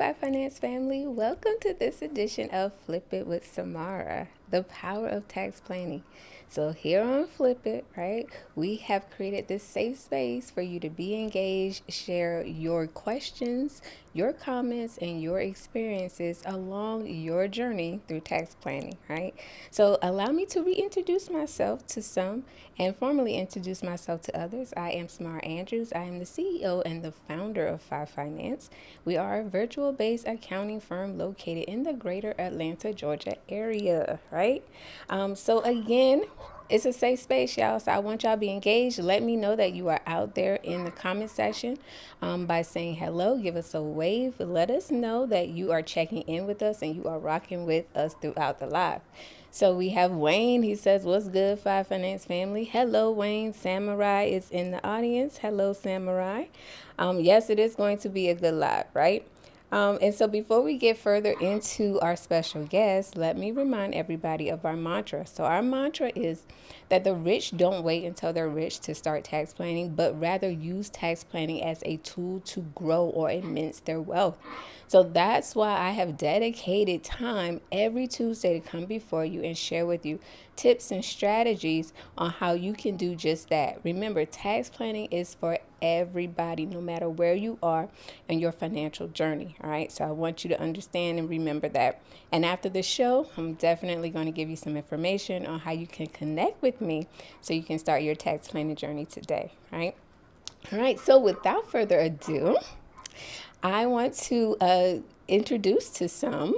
Fi Finance family. Welcome to this edition of Flip It with Samara, the power of tax planning. So, here on Flip It, right, we have created this safe space for you to be engaged, share your questions, your comments, and your experiences along your journey through tax planning, right? So, allow me to reintroduce myself to some and formally introduce myself to others. I am Samara Andrews. I am the CEO and the founder of Fi Finance. We are a virtual based accounting firm located in the greater Atlanta, Georgia area, right? Again, it's a safe space, y'all. So I want y'all to be engaged. Let me know that you are out there in the comment section by saying hello. Give us a wave. Let us know that you are checking in with us and you are rocking with us throughout the live. So we have Wayne. He says, "What's good, Five Finance family?" Hello, Wayne. Samurai is in the audience. Hello, Samurai. Yes, it is going to be a good live, right? And so before we get further into our special guest, let me remind everybody of our mantra. So our mantra is that the rich don't wait until they're rich to start tax planning, but rather use tax planning as a tool to grow or immense their wealth. So that's why I have dedicated time every Tuesday to come before you and share with you tips and strategies on how you can do just that. Remember, tax planning is for everybody, no matter where you are in your financial journey. All right. So I want you to understand and remember that. And after the show, I'm definitely going to give you some information on how you can connect with me so you can start your tax planning journey today. All right. All right. So without further ado, I want to introduce to some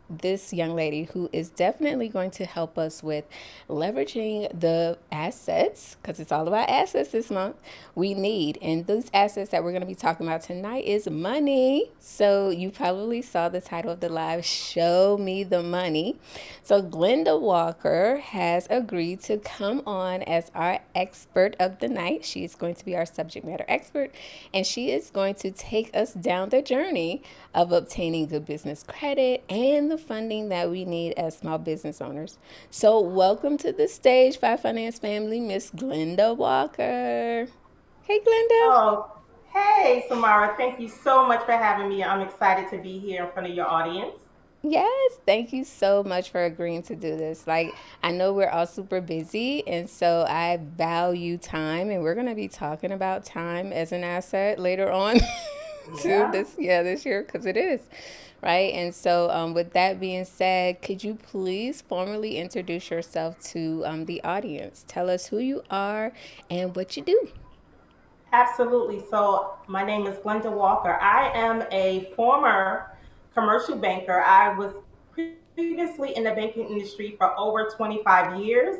this young lady who is definitely going to help us with leveraging the assets, because it's all about assets this month, we need. And those assets that we're going to be talking about tonight is money. So you probably saw the title of the live, Show Me the Money. So Glenda Walker has agreed to come on as our expert of the night. She is going to be our subject matter expert, and she is going to take us down the journey of obtaining good business credit and the funding that we need as small business owners. So welcome to the stage, Five Finance family, Miss Glenda Walker. Hey, Glenda. Oh, hey, Samara. Thank you so much for having me. I'm excited to be here in front of your audience. Yes, thank you so much for agreeing to do this. Like, I know we're all super busy, and so I value time, and we're going to be talking about time as an asset later on to Yeah, this year, because it is, right? And so, with that being said, could you please formally introduce yourself to the audience? Tell us who you are and what you do. absolutely. So, my name is Glenda Walker. I am a former commercial banker. I was previously in the banking industry for over 25 years.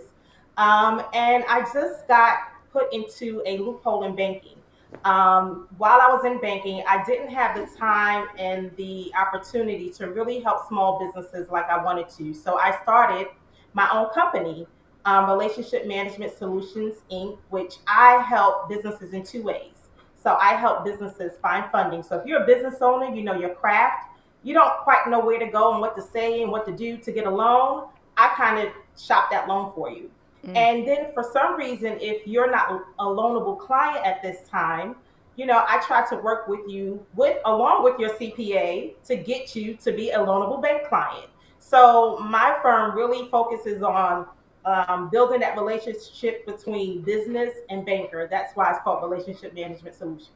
And I just got put into a loophole in banking. While I was in banking, I didn't have the time and the opportunity to really help small businesses like I wanted to. So I started my own company, Relationship Management Solutions, Inc., which I help businesses in two ways. So I help businesses find funding. So if you're a business owner, you know your craft, you don't quite know where to go and what to say and what to do to get a loan, I kind of shop that loan for you. And then for some reason, if you're not a loanable client at this time, I try to work with you with along with your CPA to get you to be a loanable bank client. So my firm really focuses on building that relationship between business and banker. That's why it's called Relationship Management Solutions.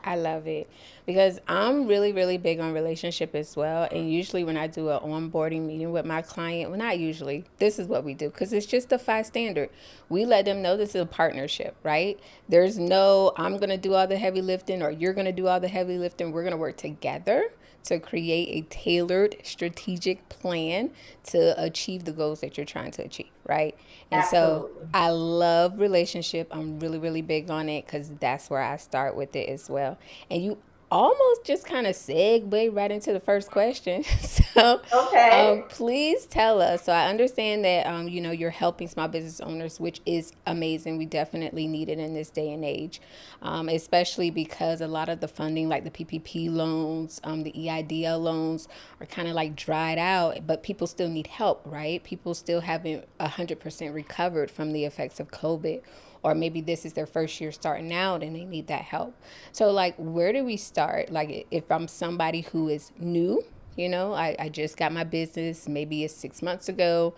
I love it because I'm really, really big on relationship as well. And usually, when I do an onboarding meeting with my client, well, not usually, this is what we do because it's just the five standard. We let them know this is a partnership, right? There's no, I'm going to do all the heavy lifting or you're going to do all the heavy lifting. We're going to work together to create a tailored strategic plan to achieve the goals that you're trying to achieve, right? And so Absolutely. I love relationship. I'm really, really big on it because that's where I start with it as well. And you almost just kind of segue right into the first question. So, Okay. please tell us. So, I understand that you're helping small business owners, which is amazing. We definitely need it in this day and age, especially because a lot of the funding, like the PPP loans, the EIDL loans, are kind of like dried out. But people still need help, right? People still haven't 100% recovered from the effects of COVID or maybe this is their first year starting out and they need that help. So, like, where do we start? Like, if I'm somebody who is new, I just got my business, maybe it's 6 months ago,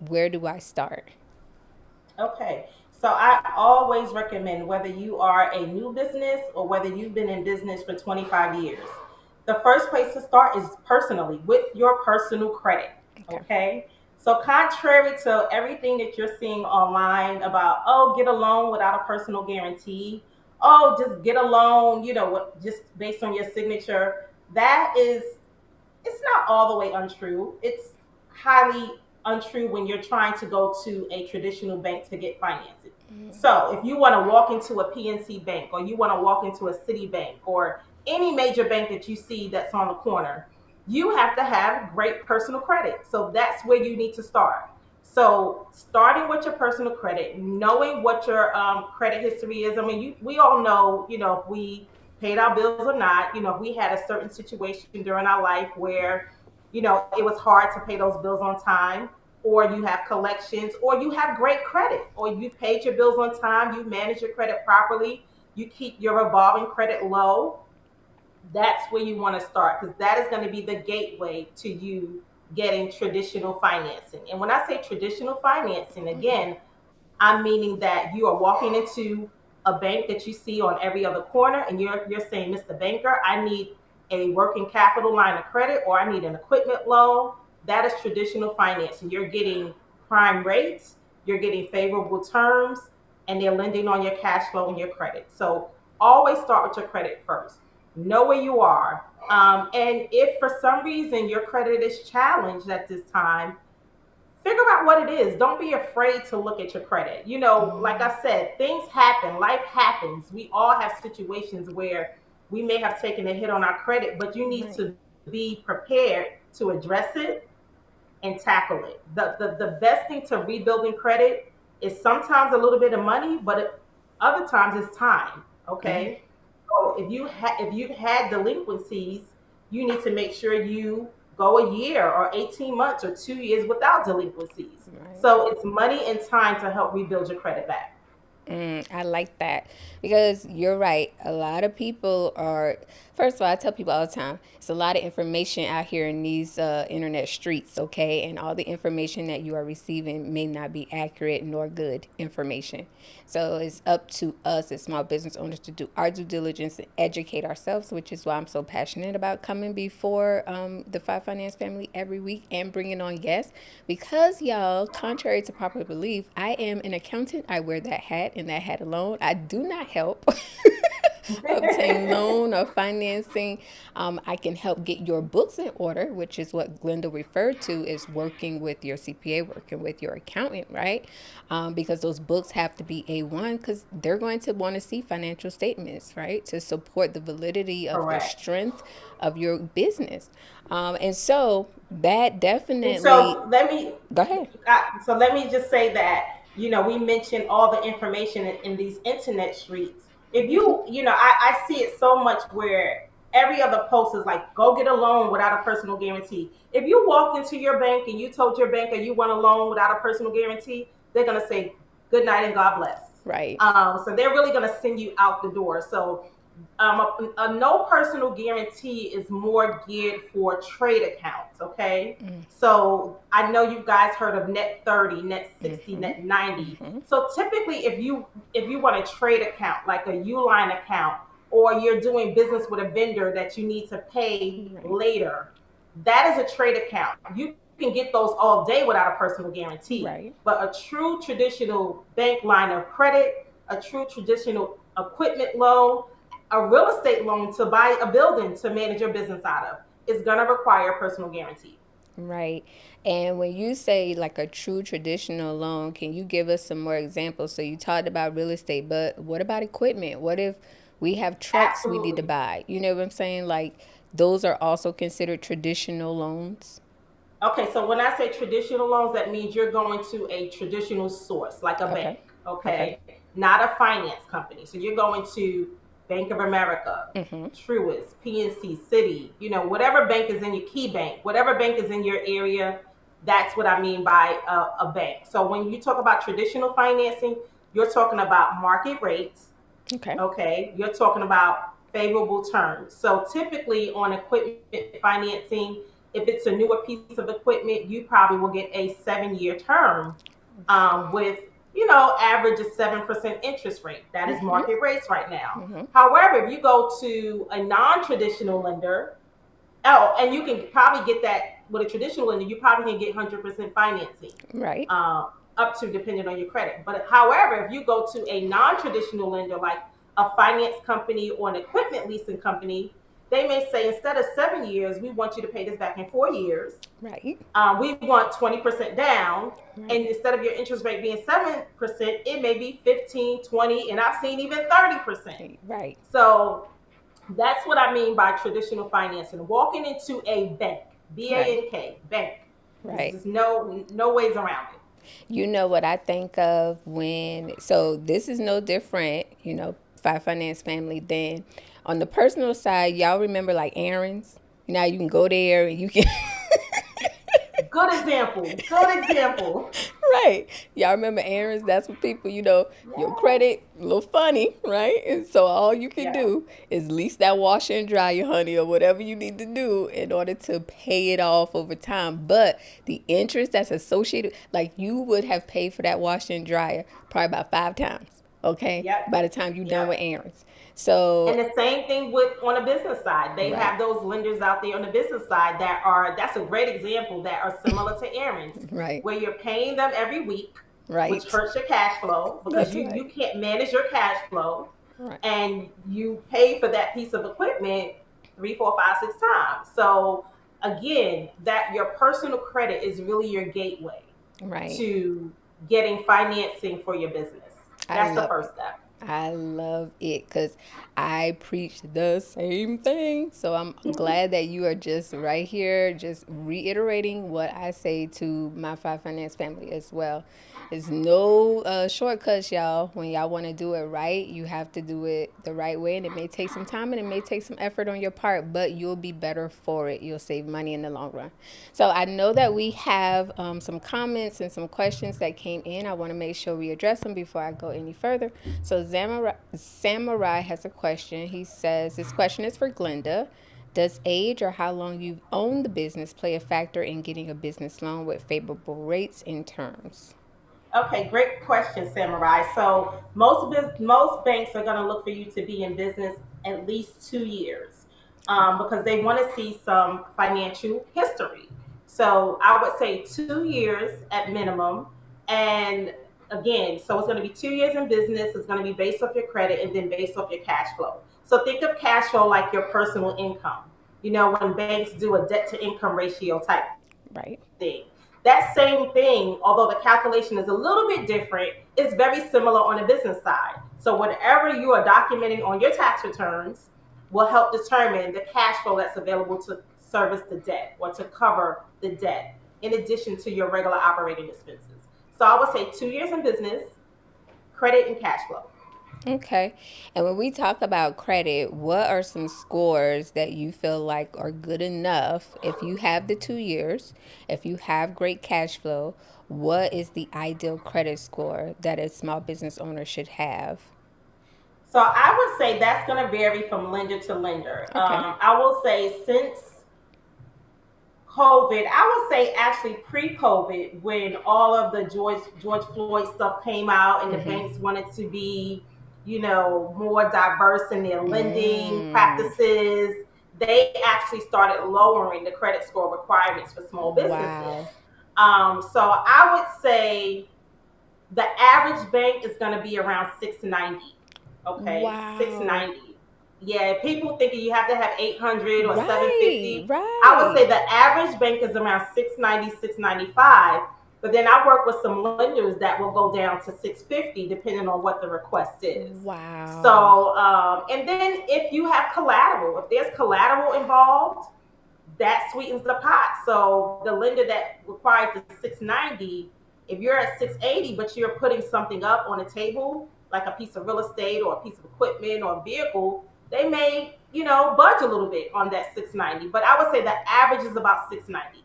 where do I start? Okay. So I always recommend whether you are a new business or whether you've been in business for 25 years, the first place to start is personally with your personal credit. Okay. Okay. So, contrary to everything that you're seeing online about, oh, get a loan without a personal guarantee, oh, just get a loan, just based on your signature, that is it's not all the way untrue. It's highly untrue when you're trying to go to a traditional bank to get financing. So if you want to walk into a PNC bank or you want to walk into a city bank or any major bank that you see that's on the corner, you have to have great personal credit. So that's where you need to start. So starting with your personal credit, knowing what your credit history is. I mean, we all know, if we paid our bills or not, if we had a certain situation during our life where, it was hard to pay those bills on time, or you have collections, or you have great credit, or you've paid your bills on time, you manage your credit properly, you keep your revolving credit low, that's where you want to start because that is going to be the gateway to you getting traditional financing. And when I say traditional financing, again, I'm meaning that you are walking into a bank that you see on every other corner and you're saying, Mr. Banker, I need a working capital line of credit or I need an equipment loan. That is traditional financing. You're getting prime rates, you're getting favorable terms, and they're lending on your cash flow and your credit. So always start with your credit first. Know where you are. And if for some reason your credit is challenged at this time, figure out what it is. Don't be afraid to look at your credit. Like I said, things happen, life happens. We all have situations where we may have taken a hit on our credit, but you need Right. to be prepared to address it and tackle it. The best thing to rebuilding credit is sometimes a little bit of money, but other times it's time. Mm, Okay. So if you've had delinquencies, you need to make sure you go a year or 18 months or 2 years without delinquencies. right. So it's money and time to help rebuild your credit back. I like that because you're right. A lot of people are, first of all, I tell people all the time, it's a lot of information out here in these internet streets, okay? And all the information that you are receiving may not be accurate nor good information. So it's up to us as small business owners to do our due diligence and educate ourselves, which is why I'm so passionate about coming before the Five Finance family every week and bringing on guests. Because, y'all, contrary to popular belief, I am an accountant. I wear that hat and that hat alone. I do not help obtain loan or financing. I can help get your books in order, which is what Glenda referred to is working with your CPA, working with your accountant, right? Because those books have to be A1 because they're going to want to see financial statements, right? To support the validity of the Correct. strength of your business. And so that And definitely, so let me go ahead. just say that we mentioned all the information in these internet streets. If I see it so much where every other post is like, go get a loan without a personal guarantee. If you walked into your bank and you told your banker you want a loan without a personal guarantee, they're gonna say good night and God bless. Right. So they're really gonna send you out the door. So a no personal guarantee is more geared for trade accounts. Okay. So I know you guys heard of net 30, net 60, net 90. So typically if you want a trade account like a Uline account or you're doing business with a vendor that you need to pay Right. later, that is a trade account. You can get those all day without a personal guarantee. Right. But a true traditional bank line of credit, a true traditional equipment loan, a real estate loan to buy a building to manage your business out of is going to require a personal guarantee. Right. And when you say like a true traditional loan, can you give us some more examples? So you talked about real estate, but what about equipment? What if we have trucks we need to Absolutely. buy? You know what I'm saying? Like those are also considered traditional loans. Okay, so when I say traditional loans, that means you're going to a traditional source, like a Okay. bank, Okay. okay? Not a finance company. So you're going to Bank of America, Truist, PNC, City, whatever bank is in your key bank, whatever bank is in your area, that's what I mean by a bank. So when you talk about traditional financing, you're talking about market rates. Okay. Okay, you're talking about favorable terms. So typically on equipment financing, if it's a newer piece of equipment, you probably will get a 7 year term with, average of 7% interest rate. That is Mm-hmm. market rates right now. Mm-hmm. However, if you go to a non-traditional lender, oh, and you can probably get that with a traditional lender, you probably can get 100% financing, Right. uh, up to depending on your credit. But however, if you go to a non-traditional lender like a finance company or an equipment leasing company, they may say instead of 7 years, we want you to pay this back in 4 years. Right. We want 20% down. Right. And instead of your interest rate being 7%, it may be 15, 20, and I've seen even 30%. Right. So that's what I mean by traditional financing. Walking into a bank, Right. BANK, bank. There's Right. just no ways around it. You know what I think of so this is no different, Five Finance family, than on the personal side, y'all remember like errands? Now you can go there and you can Good example. Good example. right. Y'all remember errands? That's what people, your Yes. credit, a little funny, right? And so all you can Yeah. do is lease that washer and dryer, honey, or whatever you need to do in order to pay it off over time. But the interest that's associated, like you would have paid for that washer and dryer probably about 5 times, okay, Yep. by the time you're done Yep. with errands. So, And the same thing with on the business side. They right, have those lenders out there on the business side that's a great example that are similar to errands, right, where you're paying them every week, which right. hurts your cash flow because That's you right. can't manage your cash flow, Right, and you pay for that piece of equipment three, four, five, 6 times. So again, that your personal credit is really your gateway right. to getting financing for your business. I That's the love first it. step. I love it because I preach the same thing. So I'm glad that you are just right here, just reiterating what I say to my Five Finance family as well. There's no shortcuts, y'all. When y'all want to do it right, you have to do it the right way. And it may take some time and it may take some effort on your part, but you'll be better for it. You'll save money in the long run. So I know that we have some comments and some questions that came in. I want to make sure we address them before I go any further. So Samurai has a question. He says, this question is for Glenda. Does age or how long you've owned the business play a factor in getting a business loan with favorable rates and terms? Okay, great question, Samurai. So most banks are going to look for you to be in business at least 2 years, because they want to see some financial history. So I would say 2 years at minimum. And again, so it's going to be 2 years in business. It's going to be based off your credit and then based off your cash flow. So think of cash flow like your personal income. When banks do a debt to income ratio type Right. thing. That same thing, although the calculation is a little bit different, is very similar on the business side. So whatever you are documenting on your tax returns will help determine the cash flow that's available to service the debt or to cover the debt in addition to your regular operating expenses. So I would say 2 years in business, credit and cash flow. Okay. And when we talk about credit, what are some scores that you feel like are good enough if you have the 2 years, if you have great cash flow? What is the ideal credit score that a small business owner should have? So I would say that's going to vary from lender to lender. Okay. I will say since COVID, I would say actually pre-COVID, when all of the George Floyd stuff came out and the Mm-hmm. banks wanted to be, more diverse in their lending Mm, practices, they actually started lowering the credit score requirements for small businesses. wow. So I would say the average bank is going to be around 690. Okay, Wow. 690. Yeah, people thinking you have to have 800 or Right. 750. I would Right. say the average bank is around 690, 695. But then I work with some lenders that will go down to 650 depending on what the request is. Wow. So, and then if you have collateral, if there's collateral involved, that sweetens the pot. So the lender that required the 690, if you're at 680, but you're putting something up on a table, like a piece of real estate or a piece of equipment or a vehicle, they may, budge a little bit on that 690. But I would say the average is about 690.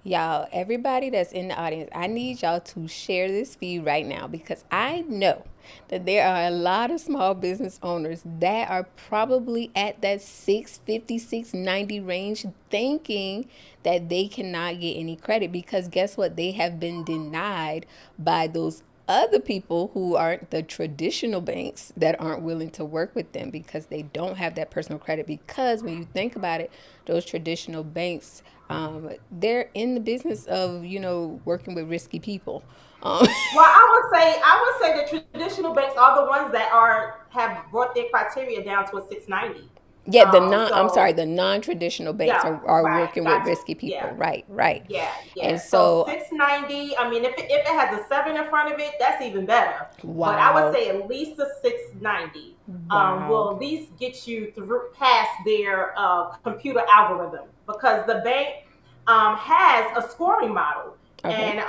Y'all, everybody that's in the audience, I need y'all to share this feed right now because I know that there are a lot of small business owners that are probably at that 650, 690 range thinking that they cannot get any credit because guess what? They have been denied by those other people who aren't the traditional banks that aren't willing to work with them because they don't have that personal credit. Because when you think about it, those traditional banks, they're in the business of working with risky people. um, Well, I would say the traditional banks are the ones that are have brought their criteria down to a 690. yeah, I'm sorry, So the non-traditional banks yeah, are right, working with gotcha. risky Yeah, people, right, right. yeah, yeah. And So so 690. I mean, if it has a seven in front of it, that's even better. But I would wow, say at least a 690 wow. will at least get you through past their computer algorithm because the bank has a scoring model. Okay. And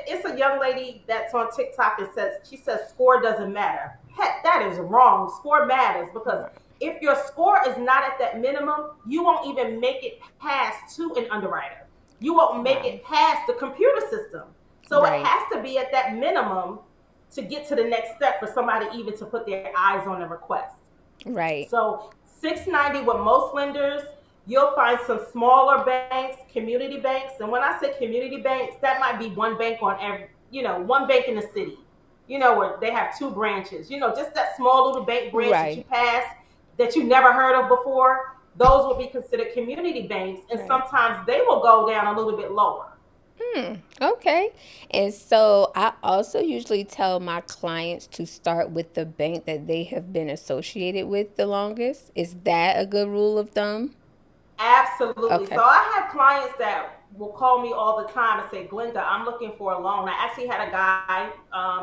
it's a young lady that's on TikTok and she says score doesn't matter. Heck, that is wrong. Score matters because Right, if your score is not at that minimum, you won't even make it past to an underwriter. You won't make wow. it past the computer system. So it Right, has to be at that minimum to get to the next step for somebody even to put their eyes on a request. right, So 690 with most lenders, you'll find some smaller banks, community banks. And when I say community banks, that might be one bank on every, one bank in the city, where they have two branches, just that small little bank branch that you right, pass that you never heard of before. Those will be considered community banks. And right. sometimes they will go down a little bit lower. Okay. And so I also usually tell my clients to start with the bank that they have been associated with the longest. Is that a good rule of thumb? Absolutely. Okay. So I have clients that will call me all the time and say, Glenda, I'm looking for a loan. I actually had a guy,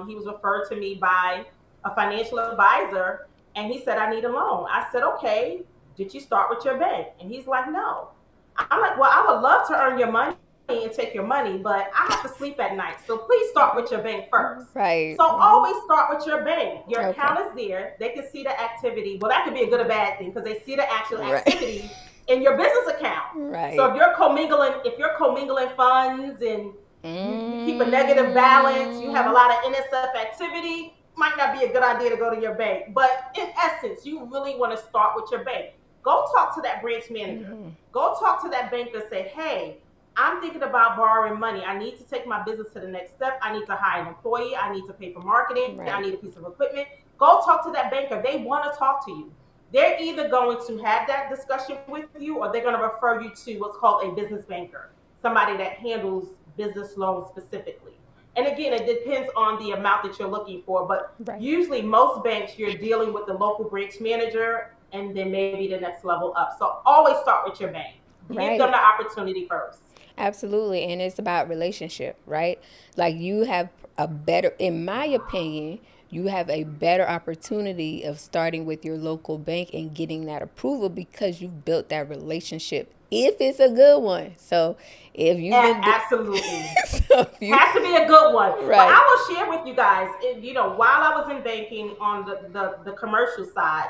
he was referred to me by a financial advisor, and he said, I need a loan. I said, okay, did you start with your bank? And he's like, no. I'm like, well, I would love to earn your money and take your money, but I have to sleep at night. So please start with your bank first. Right. So always start with your bank. Your Okay. account is there. They can see the activity. Well, that could be a good or bad thing because they see the actual Right. activity in your business account. So Right. if you're commingling funds and you keep a negative balance, you have a Mm, lot of NSF activity, might not be a good idea to go to your bank. But in essence, you really want to start with your bank. Go talk to that branch manager. Go talk to that banker and say, hey, I'm thinking about borrowing money. I need to take my business to the next step. I need to hire an employee. I need to pay for marketing. I right. need a piece of equipment. Go talk to that banker. They want to talk to you. They're either going to have that discussion with you or they're going to refer you to what's called a business banker, somebody that handles business loans specifically. And again, it depends on the amount that you're looking for, but Right. usually most banks you're dealing with the local branch manager and then maybe the next level up. So always start with your bank. Give them Right. the opportunity first. Absolutely. And it's about relationship, right? Like you have a better, in my opinion, you have a better opportunity of starting with your local bank and getting that approval because you've built that relationship if it's a good one. So if you've been, Absolutely. so if you, Has to be a good one. Well, right. I will share with you guys. While I was in banking on the commercial side,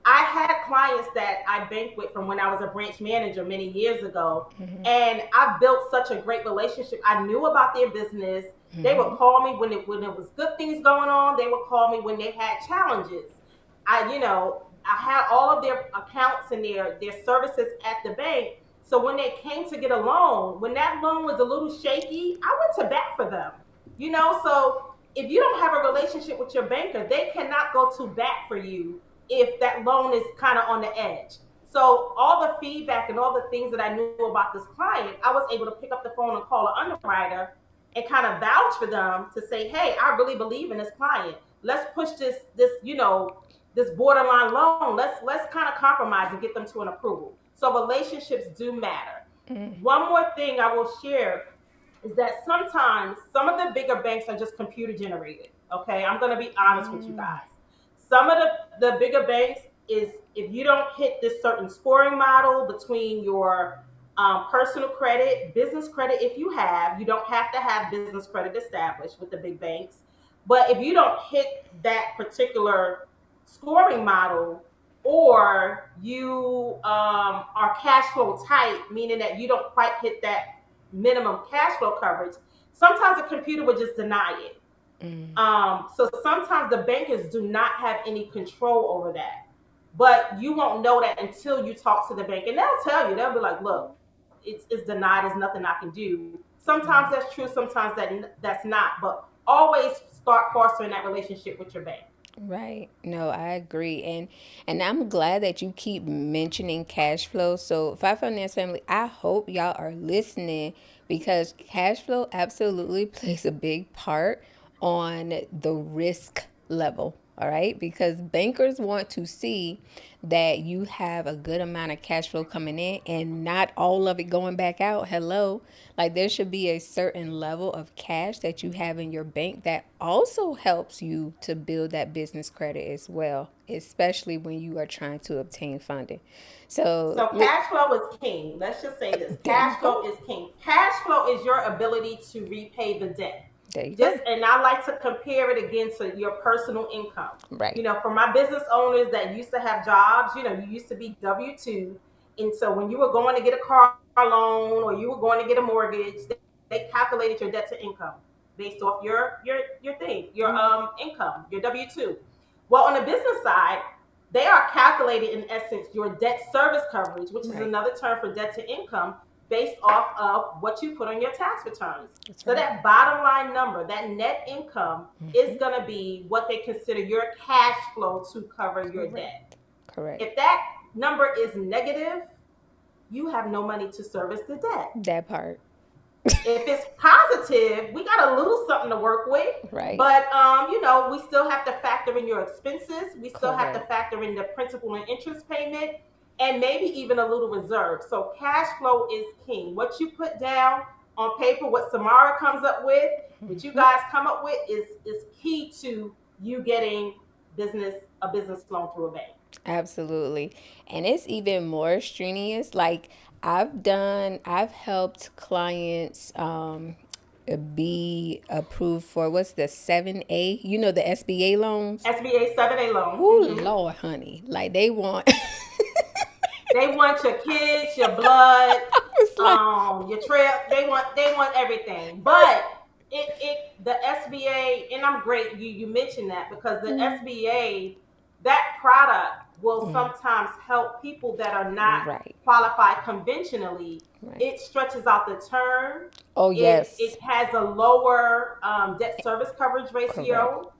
I had clients that I banked with from when I was a branch manager many years ago, and I built such a great relationship. I knew about their business. They would call me when it was good things going on. They would call me when they had challenges. I had all of their accounts and their services at the bank. So when they came to get a loan, when that loan was a little shaky, I went to bat for them. So if you don't have a relationship with your banker, they cannot go to bat for you if that loan is kind of on the edge. So all the feedback and all the things that I knew about this client, I was able to pick up the phone and call an underwriter and kind of vouch for them to say, hey, I really believe in this client. Let's push this borderline loan. Let's kind of compromise and get them to an approval. So relationships do matter. One more thing I will share is that sometimes some of the bigger banks are just computer generated. Okay, I'm going to be honest with you guys. Some of the bigger banks is if you don't hit this certain scoring model between your personal credit, business credit, if you don't have to have business credit established with the big banks. But if you don't hit that particular scoring model, or you are cash flow tight, meaning that you don't quite hit that minimum cash flow coverage, sometimes the computer would just deny it. So sometimes the bankers do not have any control over that. But you won't know that until you talk to the bank. And they'll tell you, they'll be like, look, it's denied, there's nothing I can do. Sometimes Right. that's true, sometimes that's not. But always start fostering that relationship with your bank. Right. No, I agree. And I'm glad that you keep mentioning cash flow. So, Five Finance Family, I hope y'all are listening because cash flow absolutely plays a big part on the risk level. All right, because bankers want to see that you have a good amount of cash flow coming in and not all of it going back out. Hello. Like there should be a certain level of cash that you have in your bank that also helps you to build that business credit as well, especially when you are trying to obtain funding. So, So cash flow is king. Let's just say this. there you Cash go. flow is king. Cash flow is your ability to repay the debt. There you Just go. and I like to compare it again to your personal income. Right. For my business owners that used to have jobs, you used to be W-2. And so when you were going to get a car loan or you were going to get a mortgage, they calculated your debt to income based off your income, your W-2. Well, on the business side, they are calculated in essence your debt service coverage, which is Right. another term for debt to income, based off of what you put on your tax returns. That's So right. that bottom line number, that net income, is going to be what they consider your cash flow to cover your debt. Correct. Correct. If that number is negative, you have no money to service the debt. That part. If it's positive, we got a little something to work with. Right. But we still have to factor in your expenses. We still have to Correct. factor in the principal and interest payment, and maybe even a little reserve. So cash flow is king. What you put down on paper, what Samara comes up with, what you guys come up with, is key to you getting a business loan through a bank. Absolutely. And it's even more strenuous. Like I've helped clients be approved for what's the 7A, the SBA loans. SBA 7A loan. Oh, Mm-hmm. Lord, honey. Like they want, They want your kids, your blood, it's like, your trail. They want everything. But the SBA, and I'm great you mentioned that, because the SBA, that product will sometimes help people that are not right, qualified conventionally. right. It stretches out the term. Oh, It yes. has a lower debt service coverage Correct. ratio.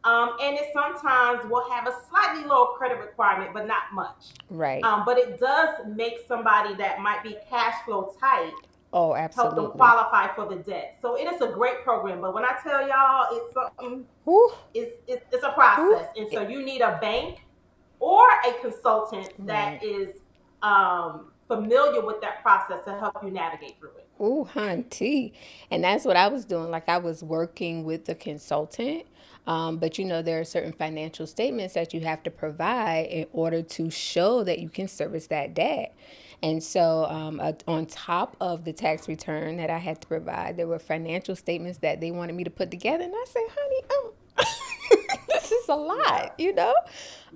And it sometimes will have a slightly lower credit requirement, but not much. Right. But it does make somebody that might be cash flow tight Oh, help them absolutely. qualify for the debt. So it is a great program. But when I tell y'all, it's something, Whew, it's a whew. process, and so you need a bank or a consultant that Right. is familiar with that process to help you navigate through it. Ooh, hunty. And that's what I was doing. Like I was working with the consultant. But there are certain financial statements that you have to provide in order to show that you can service that debt. And so, on top of the tax return that I had to provide, there were financial statements that they wanted me to put together. And I said, honey, this is a lot, Yeah, you know?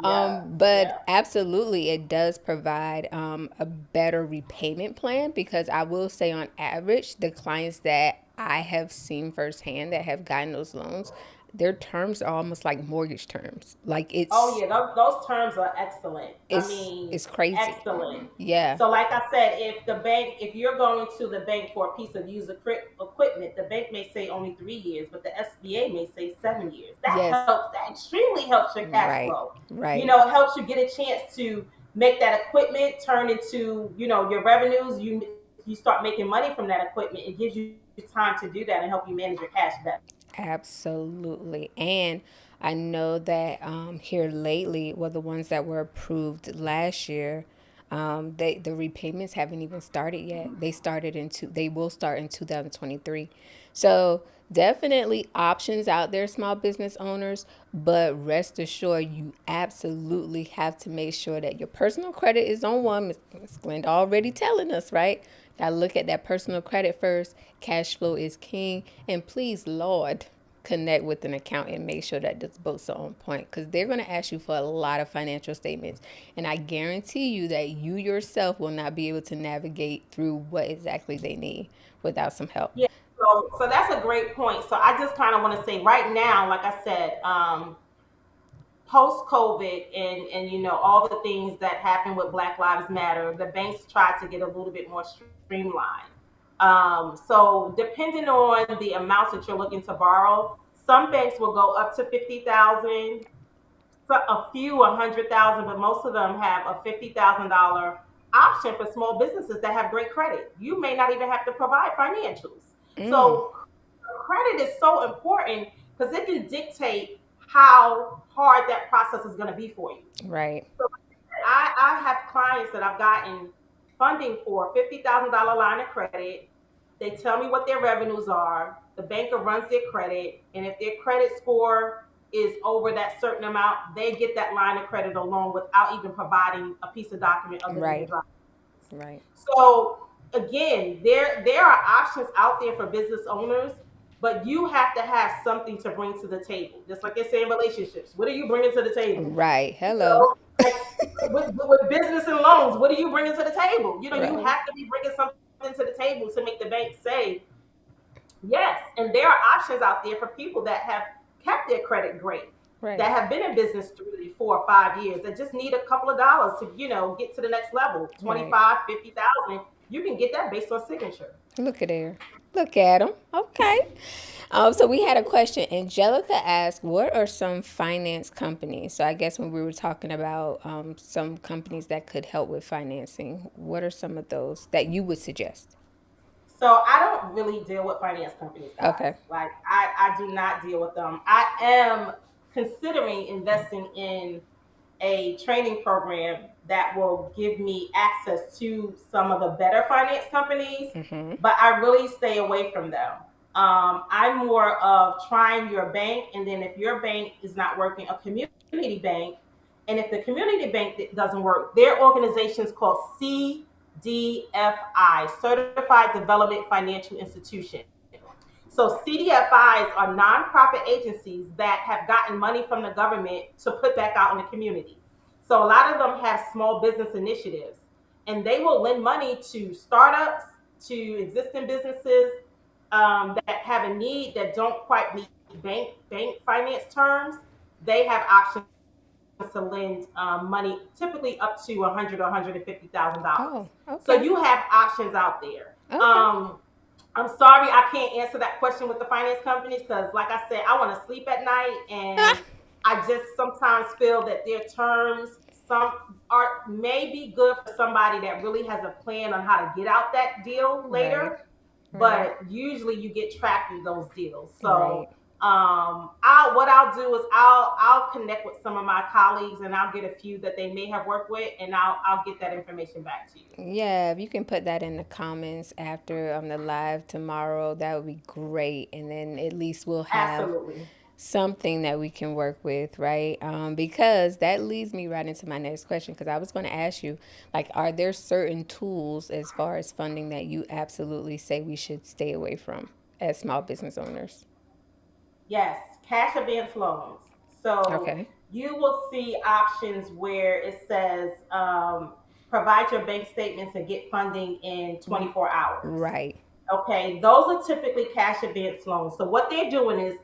yeah, But yeah. absolutely, it does provide a better repayment plan because I will say, on average, the clients that I have seen firsthand that have gotten those loans, their terms are almost like mortgage terms. Like Oh yeah, those terms are excellent. I mean, it's crazy. excellent. Yeah. So, like I said, if you're going to the bank for a piece of used equipment, the bank may say only 3 years, but the SBA may say 7 years. That Yes. helps. That extremely helps your cash Right. flow. Right. It helps you get a chance to make that equipment turn into your revenues. You start making money from that equipment. It gives you time to do that and help you manage your cash better. Absolutely. And I know that here lately, well, the ones that were approved last year, the repayments haven't even started yet. They will start in 2023. So definitely options out there, small business owners, but rest assured you absolutely have to make sure that your personal credit is on one. Ms. Glenda already telling us, right? Gotta look at that personal credit first. Cash flow is king. And please, Lord, connect with an accountant and make sure that the books are on point, because they're going to ask you for a lot of financial statements. And I guarantee you that you yourself will not be able to navigate through what exactly they need without some help. Yeah. So that's a great point. So I just kind of want to say right now, like I said, post COVID and all the things that happened with Black Lives Matter, the banks tried to get a little bit more streamlined. So depending on the amounts that you're looking to borrow, some banks will go up to 50,000, a few 100,000, but most of them have a $50,000 option for small businesses that have great credit. You may not even have to provide financials. Mm, So credit is so important because it can dictate how hard that process is going to be for you. right, So I have clients that I've gotten funding for $50,000 line of credit. They tell me what their revenues are. The banker runs their credit, and if their credit score is over that certain amount, they get that line of credit alone without even providing a piece of document other than the right, driver. right, So again, there are options out there for business owners, but you have to have something to bring to the table. Just like they say in relationships, what are you bringing to the table? right. You Hello. know, like with business and loans, what are you bringing to the table? You Right, have to be bringing something to the table to make the bank say yes. And there are options out there for people that have kept their credit great, right, that have been in business 3, 4, 5 years, that just need a couple of dollars to, get to the next level, right. 25, 50,000. You can get that based on signature. Look at there. Look at them. Okay. So we had a question. Angelica asked, "What are some finance companies?" So I guess when we were talking about some companies that could help with financing, what are some of those that you would suggest? So I don't really deal with finance companies, guys. Okay. Like I do not deal with them. I am considering investing in a training program that will give me access to some of the better finance companies, Mm-hmm. but I really stay away from them. I'm more of trying your bank, and then if your bank is not working, a community bank. And if the community bank doesn't work, their organization is called CDFI, Certified Development Financial Institution. So CDFIs are nonprofit agencies that have gotten money from the government to put back out in the community. So a lot of them have small business initiatives, and they will lend money to startups, to existing businesses that have a need that don't quite meet bank finance terms. They have options to lend money, typically up to 100 or $150,000. Oh, So okay. you have options out there. Okay. I'm sorry I can't answer that question with the finance companies because, like I said, I want to sleep at night, and Ah, I just sometimes feel that their terms some are may be good for somebody that really has a plan on how to get out that deal right. later, Right. but usually you get trapped in those deals. So Right. what I'll do is I'll connect with some of my colleagues and I'll get a few that they may have worked with, and I'll get that information back to you. Yeah, if you can put that in the comments after the live tomorrow, that would be great. And then at least we'll have Absolutely. something that we can work with, right? Because that leads me right into my next question. Because I was going to ask you, like, are there certain tools as far as funding that you absolutely say we should stay away from as small business owners? Yes, cash advance loans. So Okay. you will see options where it says provide your bank statements and get funding in 24 hours. Right. Okay, those are typically cash advance loans. So what they're doing is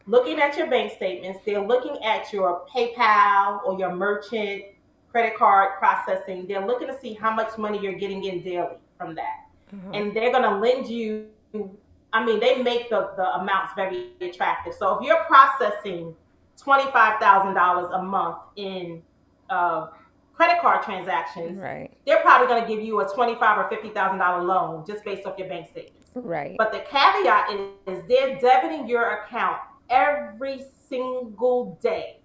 looking at your bank statements, they're looking at your PayPal or your merchant credit card processing. They're looking to see how much money you're getting in daily from that. Uh-huh. And they're going to lend you, I mean, they make the amounts very attractive. So if you're processing $25,000 a month in uh, credit card transactions, Right. they're probably going to give you a $25,000 or $50,000 loan just based off your bank statements. Right. But the caveat is they're debiting your account every single day.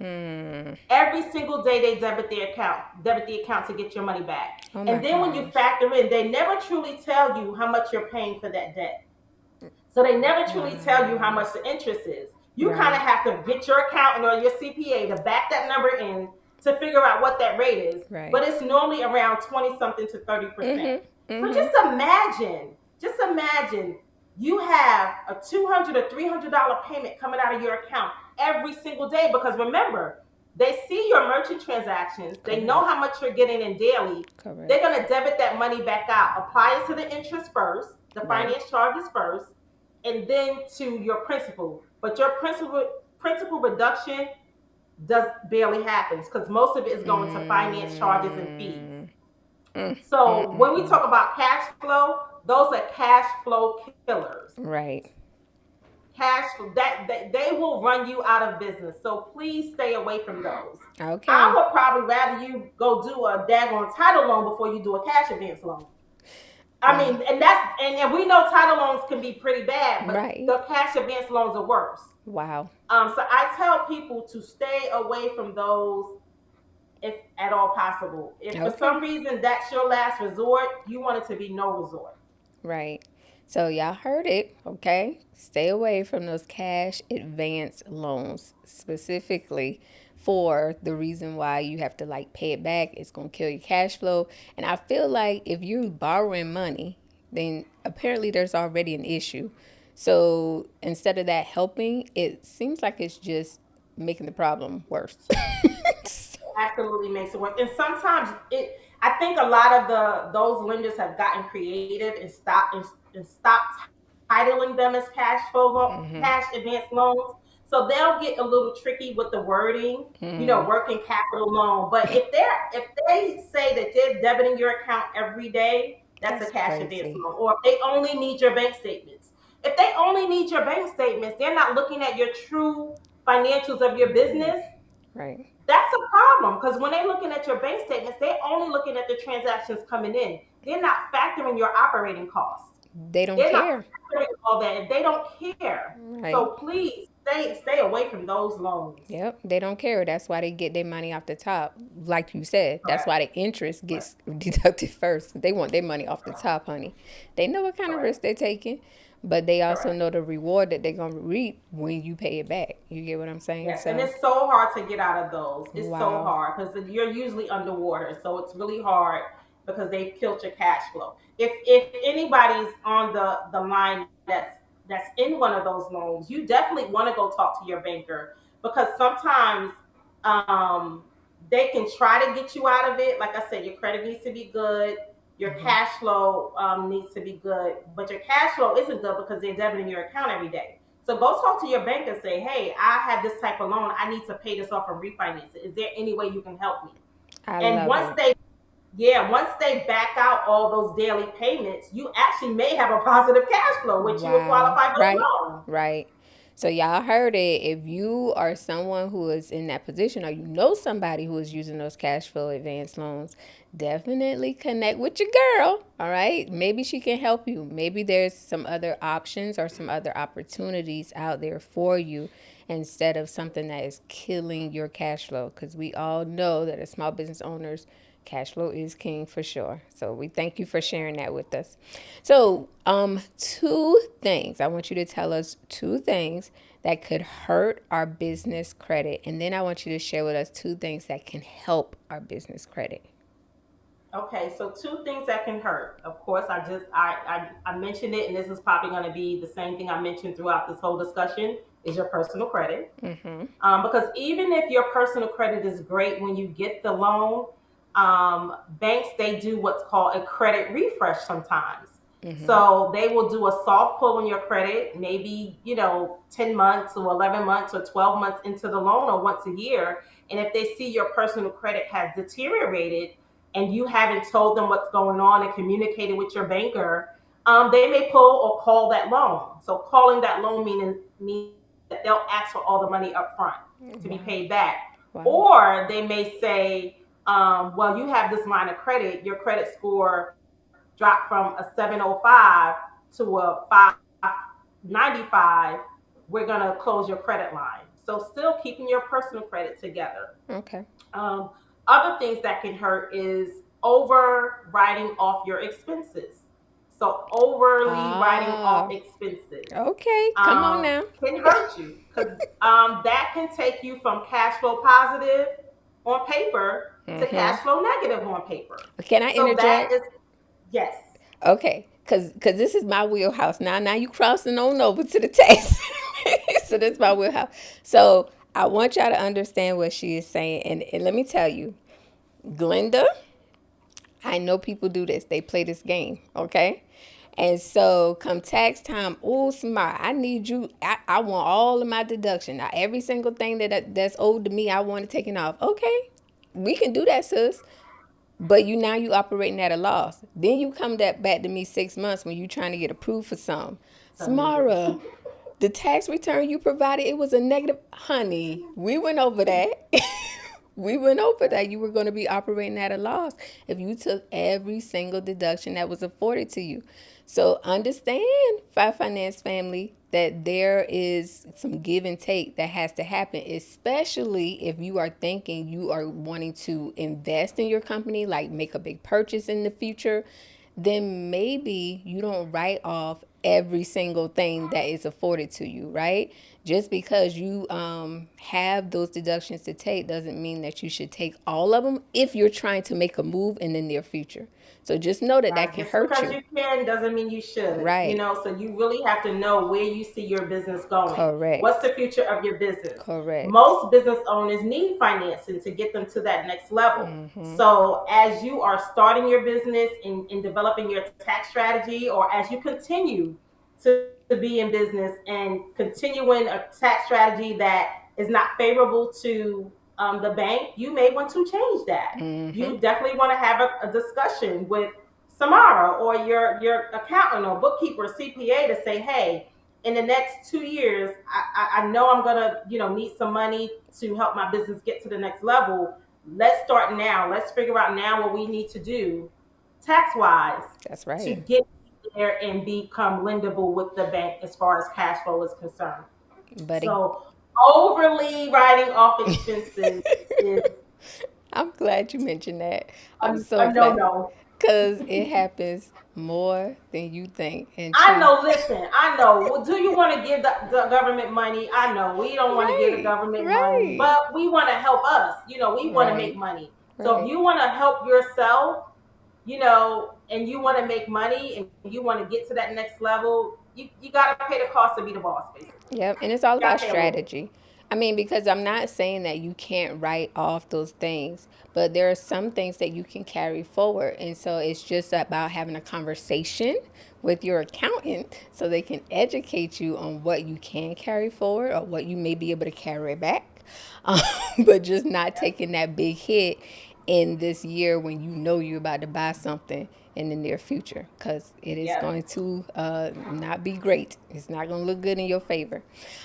Mm. Every single day they debit the account to get your money back. Oh my And then when you gosh. factor in, they never truly tell you how much you're paying for that debt. So they never truly tell you how Wow. much the interest is. You kind of Right. have to get your accountant or your CPA to back that number in to figure out what that rate is. Right. But it's normally around 20 something to 30%. Mhm. So Mhm. just imagine you have a $200 or $300 payment coming out of your account every single day, because remember, they see your merchant transactions, they know Correct. how much you're getting in daily. They're Correct. going to debit that money back out, apply it to the interest first, the Right. finance charges first, and then to your principal. But your principal reduction does barely happens, because most of it is going to finance charges and fees. Mm, mm, mm, So when we mm. talk about cash flow, those are cash flow killers. Right. Cash flow that they will run you out of business. So please stay away from those. I Okay. would probably rather you go do a daggone title loan before you do a cash advance loan. I Wow. mean, and we know title loans can be pretty bad, but Right. the cash advance loans are worse. Wow. So I tell people to stay away from those if at all possible. If for Okay. some reason that's your last resort, you want it to be no resort. Right. So y'all heard it, okay? Stay away from those cash advance loans specifically for the reason why you have to like pay it back. It's going to kill your cash flow. And I feel like if you're borrowing money, then apparently there's already an issue. So instead of that helping, it seems like it's just making the problem worse. Absolutely makes it work. And sometimes I think a lot of the those lenders have gotten creative and stopped titling them as cash advance loans. So they'll get a little tricky with the wording, Mm, working capital loan. But if they say that they're debiting your account every day, that's a that's cash advance crazy. loan. Or if they only need your bank statements. If they only need your bank statements, they're not looking at your true financials of your business. Right. That's a problem, because when they're looking at your bank statements, they're only looking at the transactions coming in. They're not factoring your operating costs. They don't They're not care. factoring all that. They don't care. Right. So please stay away from those loans. Yep, they don't care. That's why they get their money off the top. Like you said, that's Correct. why the interest Correct. gets deducted first. They want their money off the top, honey. They know what kind of Correct. risk they're taking, but they also Correct. know the reward that they're going to reap when you pay it back. You get what I'm saying? Yes, and So, it's so hard to get out of those. It's so wow. hard because you're usually underwater, so it's really hard because they've killed your cash flow. If anybody's on the line that's in one of those loans, you definitely want to go talk to your banker, because sometimes um, they can try to get you out of it. Like I said, your credit needs to be good. Your Hmm. cash flow needs to be good, but your cash flow isn't good because they're debiting your account every day. So go talk to your bank and say, hey, I have this type of loan. I need to pay this off and refinance it. Is there any way you can help me? I And love it. once they back out all those daily payments, you actually may have a positive cash flow, which you will Wow. qualify for the Right. loan. Right. So y'all heard it. If you are someone who is in that position or you know somebody who is using those cash flow advance loans, definitely connect with your girl. All right. Maybe she can help you. Maybe there's some other options or some other opportunities out there for you instead of something that is killing your cash flow. Because we all know that as small business owners, cash flow is king for sure. So we thank you for sharing that with us. So, two things. I want you to tell us two things that could hurt our business credit. And then I want you to share with us two things that can help our business credit. Okay, so two things that can hurt. Of course, I mentioned it, and this is probably going to be the same thing I mentioned throughout this whole discussion, is your personal credit. Mm-hmm. Because even if your personal credit is great when you get the loan, banks, they do what's called a credit refresh sometimes. Mm-hmm. So they will do a soft pull on your credit, maybe 10 months or 11 months or 12 months into the loan, or once a year. And if they see your personal credit has deteriorated and you haven't told them what's going on and communicated with your banker, they may pull or call that loan. So calling that loan means that they'll ask for all the money up front to be Wow. paid back. Wow. Or they may say, well, you have this line of credit, your credit score dropped from a 705 to a 595. We're going to close your credit line. So still keeping your personal credit together. Okay. Um, Other things that can hurt is over writing off your expenses. So overly writing off Ah. expenses Okay. Come on now. can hurt you, because that can take you from cash flow positive on paper to Mm-hmm. cash flow negative on paper. Can I So that interject? is, yes. Okay. Cause this is my wheelhouse. Now you crossing on over to the tax. So that's my wheelhouse. So I want y'all to understand what she is saying. And let me tell you, Glenda, I know people do this. They play this game, okay? And so come tax time, oh smart, I need you. I want all of my deduction. Now every single thing that's owed to me, I want it taken off. Okay, we can do that, sis. But you operating at a loss. Then you come back to me 6 months when you trying to get approved for some. Samara, Amazing. the tax return you provided, it was a negative. Honey, we went over that. We went over that. You were going to be operating at a loss if you took every single deduction that was afforded to you. So understand, Five Finance family, that there is some give and take that has to happen, especially if you are thinking you are wanting to invest in your company, like make a big purchase in the future. Then maybe you don't write off every single thing that is afforded to you, right? Just because you have those deductions to take doesn't mean that you should take all of them if you're trying to make a move in the near future. So just know that that Right. can Just hurt because you. you can doesn't mean you should. Right. So you really have to know where you see your business going. What's Correct. the future of your business? Correct. Most business owners need financing to get them to that next level. So as you are starting your business in developing your tax strategy, or as you continue to be in business and continuing a tax strategy that is not favorable to the bank, you may want to change that. You definitely want to have a discussion with Samara or your accountant or bookkeeper, CPA, to say, hey, in the next 2 years, I know I'm gonna need some money to help my business get to the next level. Let's start now. Let's figure out now what we need to do tax wise That's to right. get there and become lendable with the bank as far as cash flow is concerned. But So overly writing off expenses is I'm glad you mentioned that. I'm so a no glad. no. Because it happens more than you think. And I child. know, listen, I know. Well, do you want to give the government money? I know we don't want to give the Right. government money, Right. but we want to help us. We want to make Right. money. So if Right. you want to help yourself, and you want to make money and you want to get to that next level, you got to pay the cost to be the boss, basically. Yep, and it's all You got about to pay a little bit. strategy. I mean, because I'm not saying that you can't write off those things, but there are some things that you can carry forward. And so it's just about having a conversation with your accountant so they can educate you on what you can carry forward or what you may be able to carry back. Um, but just not taking that big hit in this year when you know you're about to buy something in the near future, because it is Yes, going to not be great. It's not going to look good in your favor.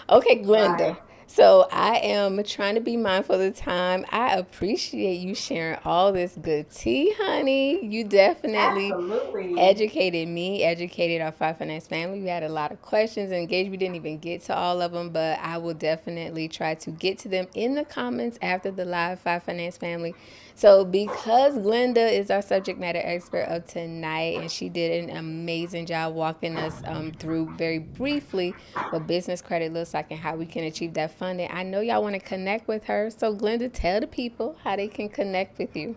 Okay, right. Glenda. So I am trying to be mindful of the time. I appreciate you sharing all this good tea, honey. You definitely Absolutely. educated me, educated our Five Finance family. We had a lot of questions and engaged. We didn't even get to all of them, but I will definitely try to get to them in the comments after the live Five Finance family. So, because Glenda is our subject matter expert of tonight, and she did an amazing job walking us through very briefly what business credit looks like and how we can achieve that funding, I know y'all want to connect with her. So, Glenda, tell the people how they can connect with you.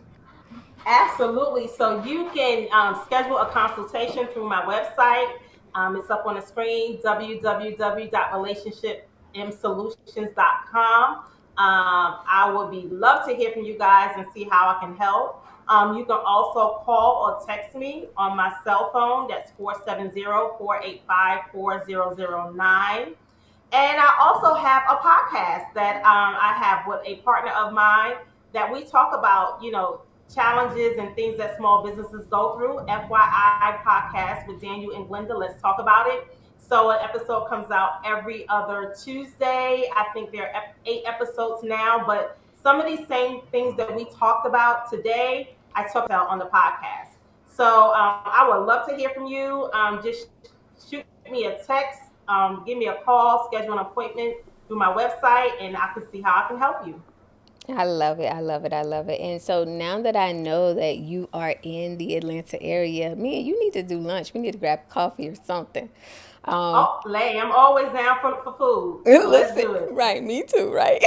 Absolutely. So you can schedule a consultation through my website. It's up on the screen, www.relationshipmsolutions.com. I would be love to hear from you guys and see how I can help. You can also call or text me on my cell phone. That's 470-485-4009. And I also have a podcast that I have with a partner of mine that we talk about, challenges and things that small businesses go through. FYI podcast with Daniel and Glenda. Let's talk about it. So an episode comes out every other Tuesday. I think there are 8 episodes now, but some of these same things that we talked about today, I talked about on the podcast. So I would love to hear from you. Just shoot me a text, give me a call, schedule an appointment through my website, and I can see how I can help you. I love it. I love it. I love it. And so now that I know that you are in the Atlanta area, me and you need to do lunch. We need to grab coffee or something. Um, Oh, Lay, I'm always down for food, so let's listen, do it. right? Me too, right?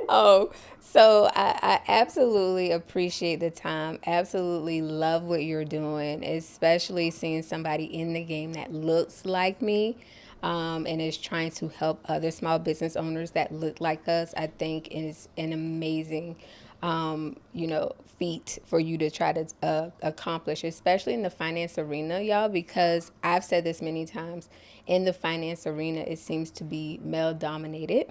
Oh, So I absolutely appreciate the time. Absolutely love what you're doing, especially seeing somebody in the game that looks like me, and is trying to help other small business owners that look like us. I think is an amazing, feat for you to try to accomplish, especially in the finance arena, y'all, because I've said this many times. In the finance arena, it seems to be male dominated,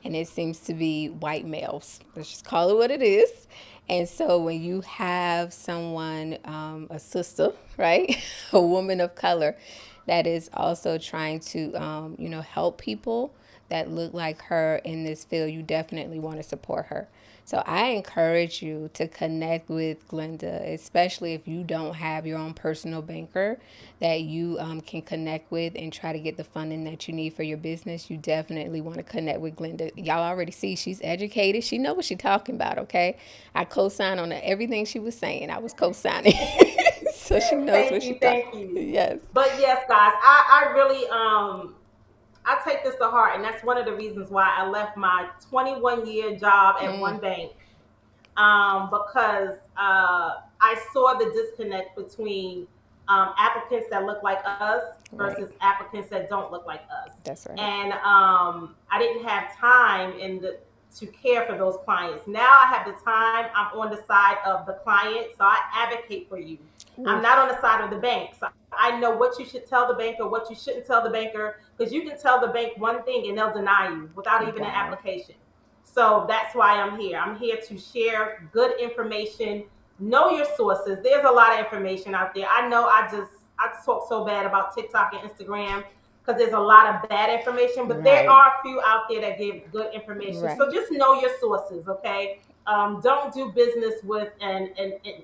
and it seems to be white males. Let's just call it what it is. And so when you have someone, a sister, right, a woman of color, that is also trying to, help people that look like her in this field, you definitely want to support her. So I encourage you to connect with Glenda, especially if you don't have your own personal banker that you can connect with and try to get the funding that you need for your business. You definitely want to connect with Glenda. Y'all already see she's educated. She know what she's talking about, okay? I co-signed on everything she was saying. I was co-signing. So she knows what Thank she's you, talking. thank you. Yes. But yes, guys, I really I take this to heart, and that's one of the reasons why I left my 21-year job at one bank, because I saw the disconnect between applicants that look like us Right. versus applicants that don't look like us. That's right. And I didn't have time to care for those clients. Now I have the time. I'm on the side of the client, so I advocate for you. I'm not Oof. on the side of the bank. So I know what you should tell the banker, what you shouldn't tell the banker, because you can tell the bank one thing and they'll deny you without even an Wow. application. So that's why I'm here. I'm here to share good information. Know your sources. There's a lot of information out there. I know I talk so bad about TikTok and Instagram because there's a lot of bad information, but there Right. are a few out there that give good information. So Right. just know your sources, okay? Don't do business with an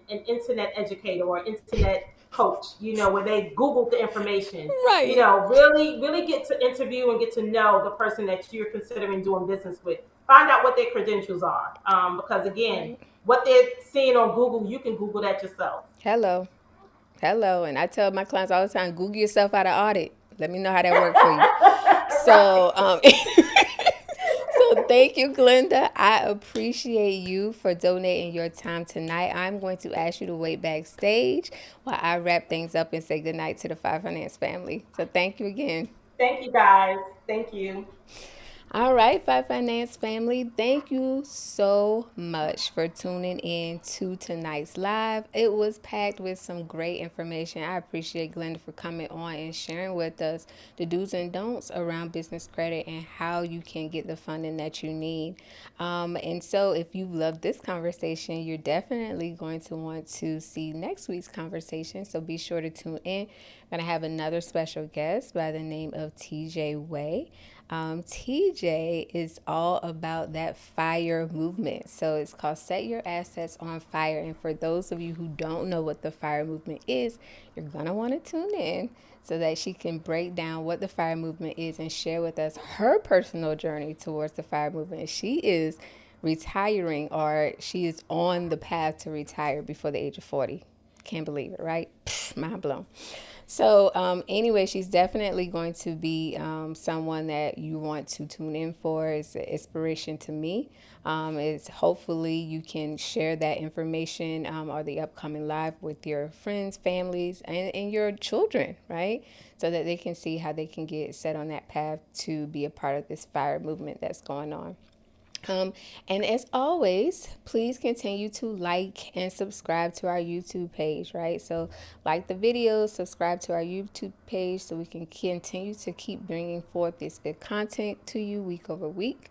internet educator or internet coach, where they Google the information. Right. Really get to interview and get to know the person that you're considering doing business with. Find out what their credentials are. Because again, Right. what they're seeing on Google, you can Google that yourself. Hello. Hello. And I tell my clients all the time, Google yourself out of audit. Let me know how that worked for you. Right. So, so thank you, Glenda. I appreciate you for donating your time tonight. I'm going to ask you to wait backstage while I wrap things up and say goodnight to the Five Finance family. So thank you again. Thank you, guys. Thank you. All right, Five Finance family, thank you so much for tuning in to tonight's live. It was packed with some great information. I appreciate Glenda for coming on and sharing with us the do's and don'ts around business credit and how you can get the funding that you need. And so, if you love this conversation, you're definitely going to want to see next week's conversation. So be sure to tune in. I'm going to have another special guest by the name of TJ Way. TJ is all about that fire movement. So it's called Set Your Assets on Fire. And for those of you who don't know what the fire movement is, you're going to want to tune in so that she can break down what the fire movement is and share with us her personal journey towards the fire movement. She is retiring, or she is on the path to retire before the age of 40. Can't believe it, right? Pfft, mind blown. So, anyway, she's definitely going to be someone that you want to tune in for. It's an inspiration to me. It's hopefully you can share that information or the upcoming live with your friends, families, and your children, right? So that they can see how they can get set on that path to be a part of this fire movement that's going on. And as always, please continue to like and subscribe to our YouTube page, right? So, like the videos, subscribe to our YouTube page so we can continue to keep bringing forth this good content to you week over week.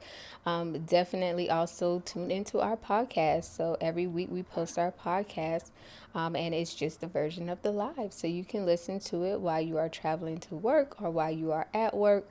Definitely also tune into our podcast. So, every week we post our podcast. And it's just a version of the live. So you can listen to it while you are traveling to work or while you are at work.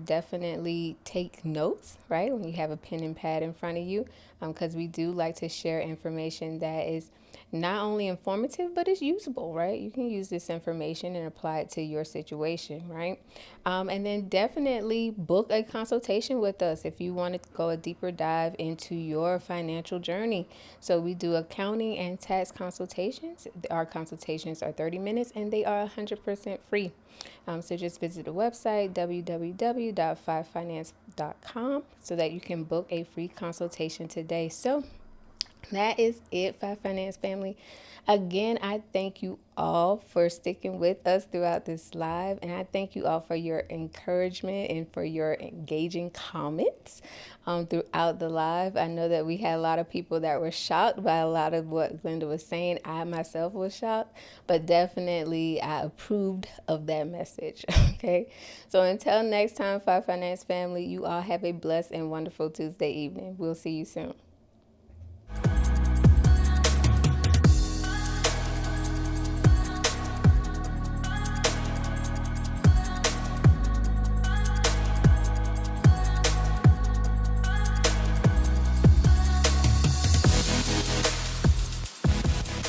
Definitely take notes, right? When you have a pen and pad in front of you, because we do like to share information that is not only informative, but it's usable, right? You can use this information and apply it to your situation, right? And then definitely book a consultation with us if you want to go a deeper dive into your financial journey. So we do accounting and tax consultations. Our consultations are 30 minutes and they are 100% free. So just visit the website, www.5finance.com glendawalker.com so that you can book a free consultation today. So that is it, Five Finance family. Again, I thank you all for sticking with us throughout this live, and I thank you all for your encouragement and for your engaging comments throughout the live. I know that we had a lot of people that were shocked by a lot of what Glenda was saying. I myself was shocked, but definitely I approved of that message. Okay, so until next time, Five Finance family, you all have a blessed and wonderful Tuesday evening. We'll see you soon.